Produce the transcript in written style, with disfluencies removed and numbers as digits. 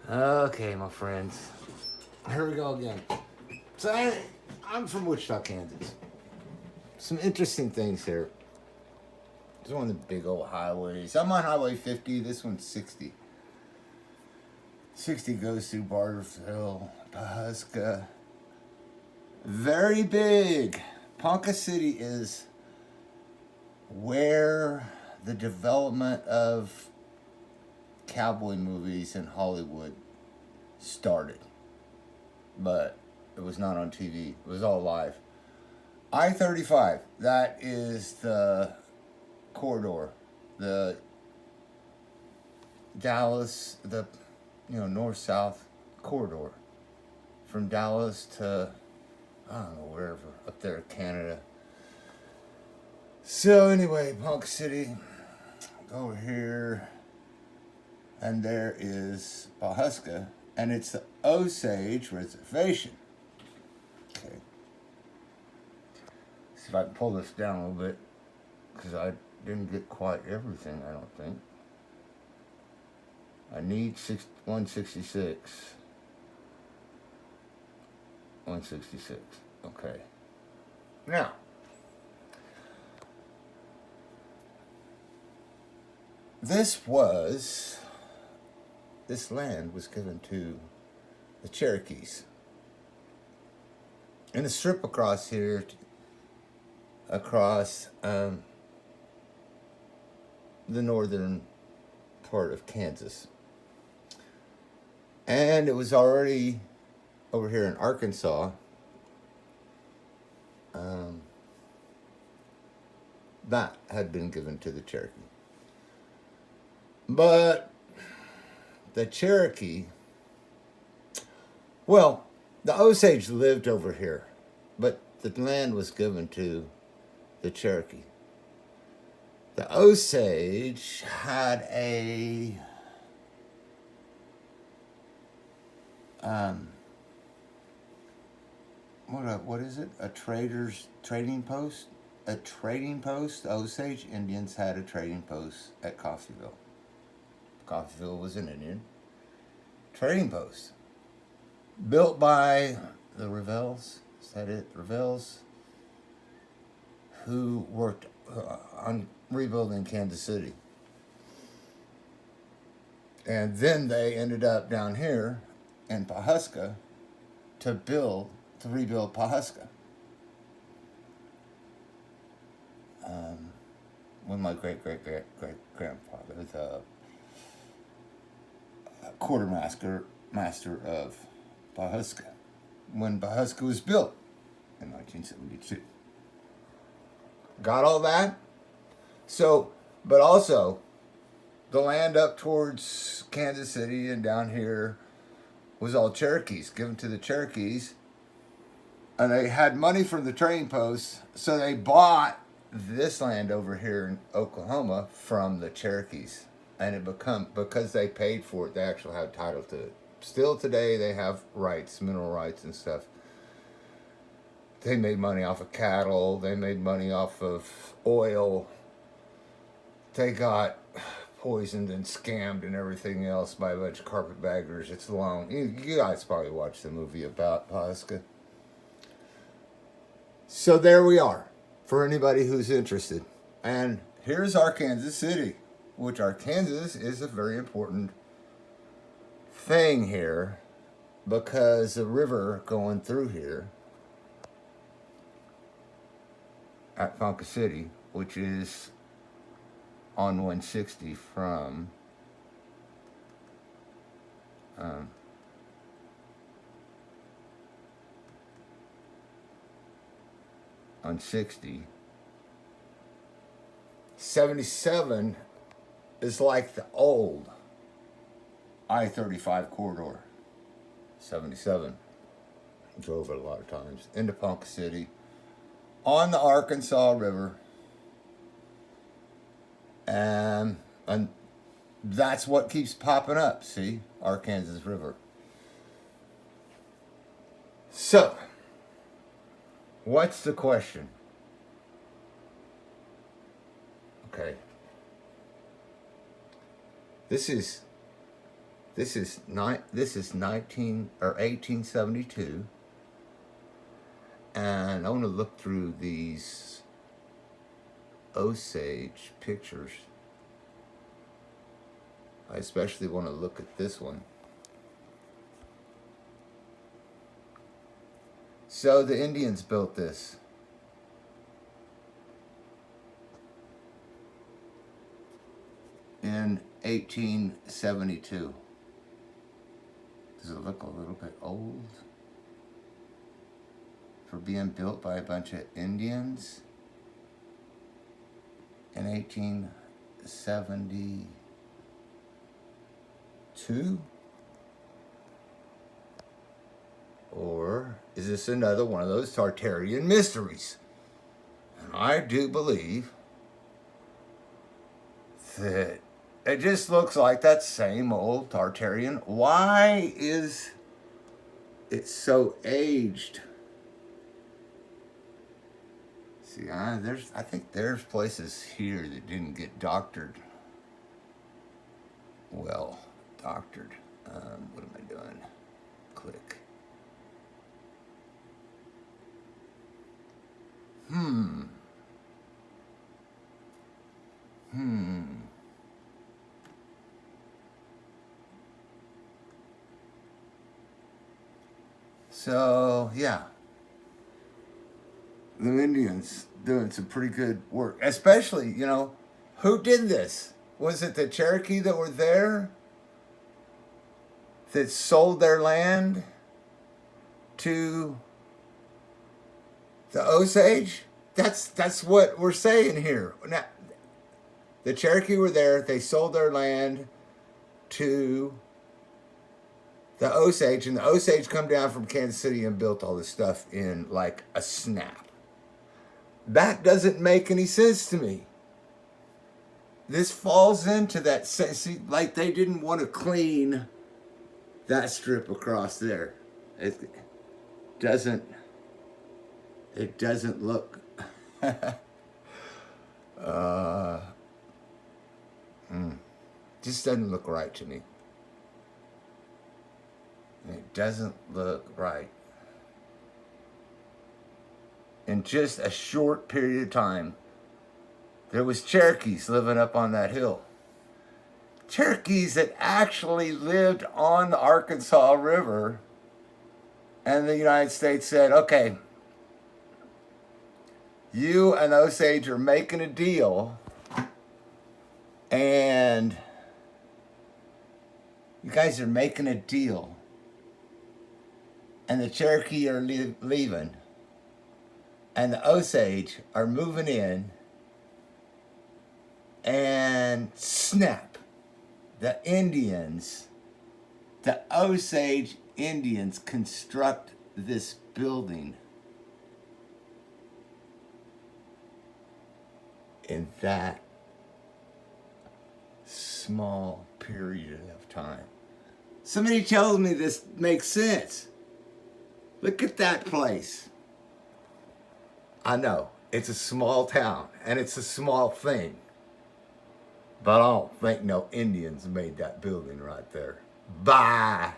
Okay, my friends. Here we go again. So I'm from Wichita, Kansas. Some interesting things here. There's one of the big old highways. I'm on Highway 50. This one's 60. 60 goes through Bartersville, Pawhuska. Very big. Ponca City is where the development of cowboy movies in Hollywood started. But it was not on TV. It was all live. I-35, that is the corridor. The Dallas, the north-south corridor. From Dallas to, I don't know, wherever, up there, Canada. So anyway, Ponca City, over here, and there is Pawhuska, and it's the Osage Reservation. Okay. See if I can pull this down a little bit, because I didn't get quite everything, I don't think. I need 166. 166. Okay. Now, this land was given to the Cherokees. And a strip across here, across the northern part of Kansas. And it was already over here in Arkansas. That had been given to the Cherokee. But the Cherokee, well, the Osage lived over here, but the land was given to the Cherokee. The Osage had a what is it? A trading post? A trading post? The Osage Indians had a trading post at Coffeyville. Coffeyville was an Indian trading post. Built by the Revels. Is that it? Revels? Who worked on rebuilding Kansas City. And then they ended up down here in Pawhuska to rebuild Pawhuska. When my great-great-great-great-grandfather, the quartermaster of Pawhuska, when Pawhuska was built in 1972. Got all that? So, but also, the land up towards Kansas City and down here was all Cherokees, given to the Cherokees. And they had money from the trading posts, so they bought this land over here in Oklahoma from the Cherokees. And because they paid for it, they actually had title to it. Still today, they have rights, mineral rights and stuff. They made money off of cattle. They made money off of oil. They got poisoned and scammed and everything else by a bunch of carpetbaggers. It's long. You guys probably watched the movie about Pawhuska. So there we are, for anybody who's interested. And here's Arkansas City, which Arkansas is a very important thing here because the river going through here at Ponca City, which is on 160 from on 60. 77 is like the old I-35 corridor. 77. Drove it a lot of times. Into Ponca City. On the Arkansas River. And that's what keeps popping up, see? Arkansas River. So, what's the question? Okay. This is This is 1872, and I want to look through these Osage pictures. I especially want to look at this one. So the Indians built this. In 1872. Does it look a little bit old for being built by a bunch of Indians in 1872? Or is this another one of those Tartarian mysteries? And I do believe that it just looks like that same old Tartarian. Why is it so aged? See, I think there's places here that didn't get doctored. Well, doctored. What am I doing? Click. So, yeah. The Indians doing some pretty good work. Especially, who did this? Was it the Cherokee that were there that sold their land to the Osage? That's what we're saying here. Now, the Cherokee were there. They sold their land to the Osage, and the Osage come down from Kansas City and built all this stuff in like a snap. That doesn't make any sense to me. This falls into that, see, like they didn't want to clean that strip across there. It doesn't look just doesn't look right to me. It doesn't look right. In just a short period of time, there was Cherokees living up on that hill. Cherokees that actually lived on the Arkansas River, and the United States said, okay, you and Osage are making a deal, and you guys are making a deal, and the Cherokee are leaving, and the Osage are moving in, and snap, the Osage Indians construct this building in that small period of time. Somebody tells me this makes sense. Look at that place. I know, it's a small town, and it's a small thing. But I don't think no Indians made that building right there. Bye.